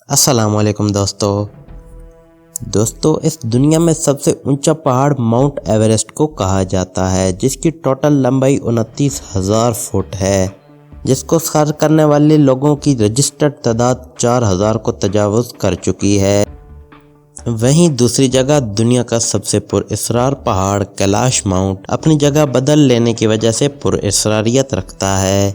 السلام علیکم دوستو اس دنیا میں سب سے اونچا پہاڑ ماؤنٹ ایوریسٹ کو کہا جاتا ہے، جس کی ٹوٹل لمبائی 29,000 فٹ ہے، جس کو سر کرنے والے لوگوں کی رجسٹرڈ تعداد 4,000 کو تجاوز کر چکی ہے۔ وہیں دوسری جگہ دنیا کا سب سے پر اسرار پہاڑ کیلاش ماؤنٹ اپنی جگہ بدل لینے کی وجہ سے پر اسراریت رکھتا ہے۔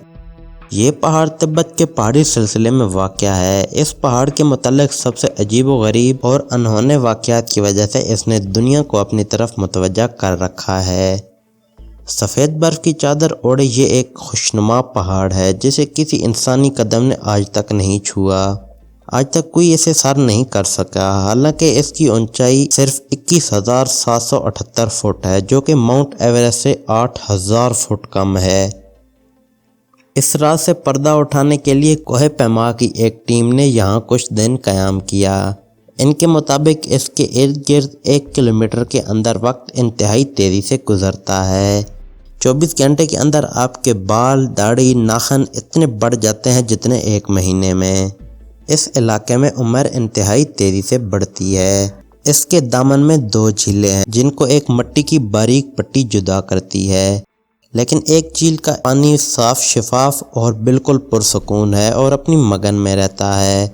یہ پہاڑ تبت کے پہاڑی سلسلے میں واقع ہے۔ اس پہاڑ کے متعلق سب سے عجیب و غریب اور انہونے واقعات کی وجہ سے اس نے دنیا کو اپنی طرف متوجہ کر رکھا ہے۔ سفید برف کی چادر اوڑھے یہ ایک خوشنما پہاڑ ہے جسے کسی انسانی قدم نے آج تک نہیں چھوا۔ آج تک کوئی اسے سر نہیں کر سکا، حالانکہ اس کی اونچائی صرف 21,778 فٹ ہے، جو کہ ماؤنٹ ایوریسٹ سے 8,000 فٹ کم ہے۔ اس راز سے پردہ اٹھانے کے لیے کوہ پیما کی ایک ٹیم نے یہاں کچھ دن قیام کیا۔ ان کے مطابق اس کے ارد گرد 1 کلومیٹر کے اندر وقت انتہائی تیزی سے گزرتا ہے۔ 24 گھنٹے کے اندر آپ کے بال، داڑھی، ناخن اتنے بڑھ جاتے ہیں جتنے 1 مہینے میں۔ اس علاقے میں عمر انتہائی تیزی سے بڑھتی ہے۔ اس کے دامن میں 2 جھیلیں ہیں جن کو ایک مٹی کی باریک پٹی جدا کرتی ہے، لیکن ایک جھیل کا پانی صاف، شفاف اور بالکل پرسکون ہے اور اپنی مگن میں رہتا ہے،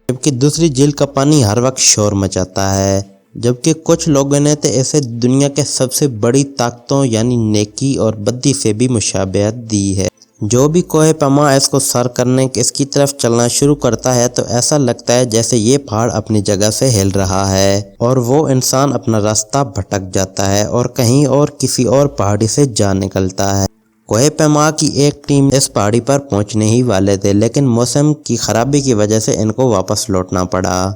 جبکہ دوسری جھیل کا پانی ہر وقت شور مچاتا ہے۔ جبکہ کچھ لوگوں نے تو اسے دنیا کے سب سے بڑی طاقتوں یعنی نیکی اور بدی سے بھی مشابہت دی ہے۔ جو بھی کوہ پیما اس کو سر کرنے اس کی طرف چلنا شروع کرتا ہے تو ایسا لگتا ہے جیسے یہ پہاڑ اپنی جگہ سے ہل رہا ہے اور وہ انسان اپنا راستہ بھٹک جاتا ہے اور کہیں اور کسی اور پہاڑی سے جا نکلتا ہے۔ کوہ پیما کی ایک ٹیم اس پہاڑی پر پہنچنے ہی والے تھے، لیکن موسم کی خرابی کی وجہ سے ان کو واپس لوٹنا پڑا۔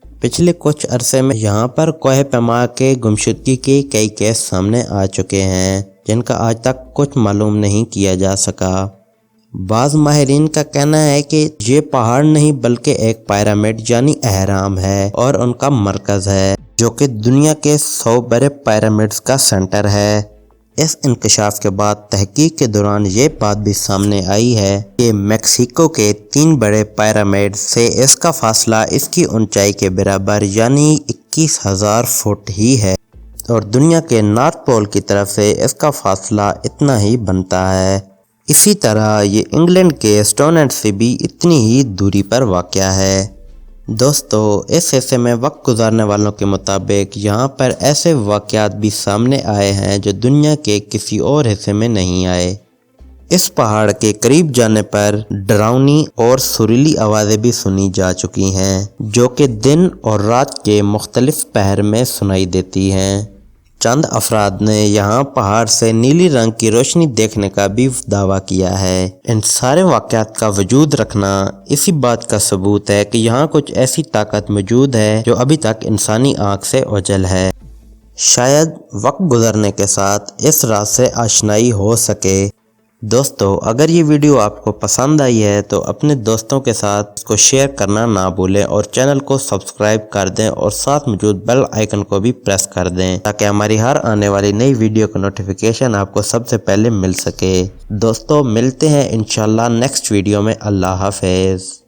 پچھلے کچھ عرصے میں یہاں پر کوہ پیما کے گمشدگی کے کئی کیس سامنے آ چکے ہیں، جن کا آج تک کچھ معلوم نہیں کیا جا سکا۔ بعض ماہرین کا کہنا ہے کہ یہ پہاڑ نہیں بلکہ ایک پیرامڈ یعنی اہرام ہے اور ان کا مرکز ہے، جو کہ دنیا کے 100 بڑے پیرامڈز کا سینٹر ہے۔ اس انکشاف کے بعد تحقیق کے دوران یہ بات بھی سامنے آئی ہے کہ میکسیکو کے 3 بڑے پیرامڈ سے اس کا فاصلہ اس کی اونچائی کے برابر یعنی 21,000 فٹ ہی ہے، اور دنیا کے نارتھ پول کی طرف سے اس کا فاصلہ اتنا ہی بنتا ہے۔ اسی طرح یہ انگلینڈ کے اسٹونہینج سے بھی اتنی ہی دوری پر واقع ہے۔ دوستو اس حصے میں وقت گزارنے والوں کے مطابق یہاں پر ایسے واقعات بھی سامنے آئے ہیں جو دنیا کے کسی اور حصے میں نہیں آئے۔ اس پہاڑ کے قریب جانے پر ڈراؤنی اور سریلی آوازیں بھی سنی جا چکی ہیں، جو کہ دن اور رات کے مختلف پہر میں سنائی دیتی ہیں۔ چند افراد نے یہاں پہاڑ سے نیلی رنگ کی روشنی دیکھنے کا بھی دعویٰ کیا ہے۔ ان سارے واقعات کا وجود رکھنا اسی بات کا ثبوت ہے کہ یہاں کچھ ایسی طاقت موجود ہے جو ابھی تک انسانی آنکھ سے اوجھل ہے۔ شاید وقت گزرنے کے ساتھ اس راز سے آشنائی ہو سکے۔ دوستو اگر یہ ویڈیو آپ کو پسند آئی ہے تو اپنے دوستوں کے ساتھ اس کو شیئر کرنا نہ بھولیں اور چینل کو سبسکرائب کر دیں اور ساتھ موجود بیل آئیکن کو بھی پریس کر دیں تاکہ ہماری ہر آنے والی نئی ویڈیو کا نوٹیفیکیشن آپ کو سب سے پہلے مل سکے۔ دوستو ملتے ہیں انشاءاللہ نیکسٹ ویڈیو میں۔ اللہ حافظ۔